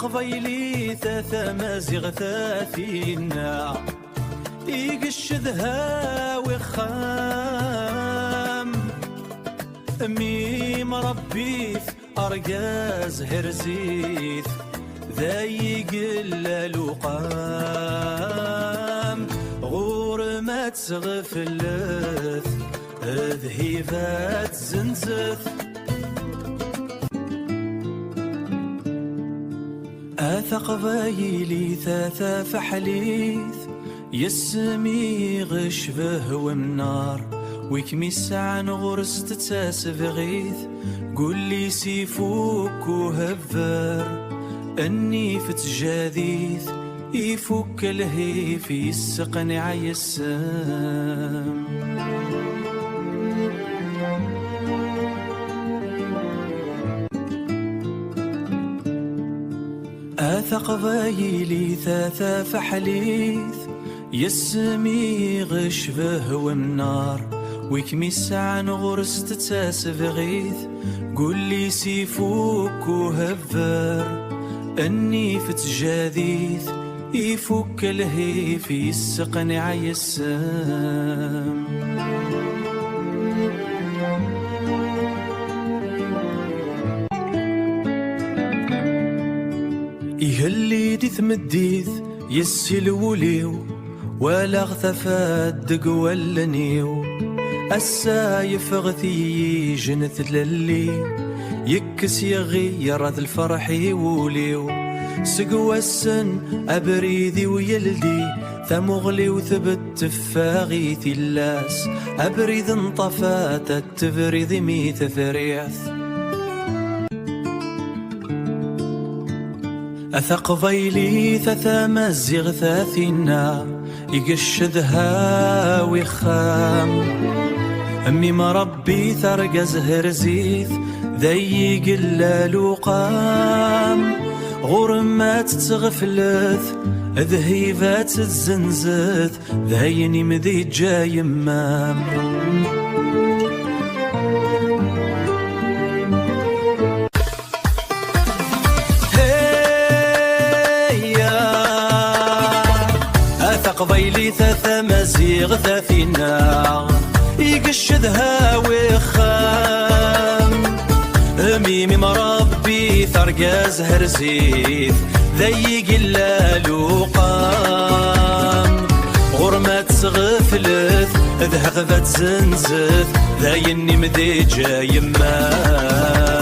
قبيلي ثاثا مازيغ ثاثينا يقشدها وخام ميم ربيث أرقاز هرزيث ذايق اللقام غور ما تغفلث ذهيبات زنزث قبايلي ثاثا فحليث يسمي غشبه ومنار ويكميس عن غرس تتاسف غيث قول لي سيفوك وهفر اني فتجاذيث يفك الهيف يسقني عيسام قبايلي ثاثا فحليث يسمي غشبه ومنار ويكميس عن غرس تتاسف غيث قول لي سيفوك وهفر اني فتجاذيث يفك الهيف يسقني عيسام يهلي ديث مديث يسيل وليو ولا اغتفات دق ولا نيو السايف غثي جنث للي يكس يغير ذا الفرح يوليو سقوى السن أبريذي ويلدي ثمغلي وثبت تفاغيث اللاس أبريذ انطفات التفريذ ميت فريث قبيلي ثاثا مزيغ ثاثينا يقشدها ويخام أمي مربي ثرقز هرزيث ذيق اللقام غرمات تغفلث ذهيبات الزنزث ذهيني مذي جاي مام قبيلي ثاثا مزيغ ثاثينا يقشدها ويخام ميمي مربي ثرقاز هرزيث ذيق اللقام غرمات غفلث ذهغفت زنزث ذايني مذي جاي مام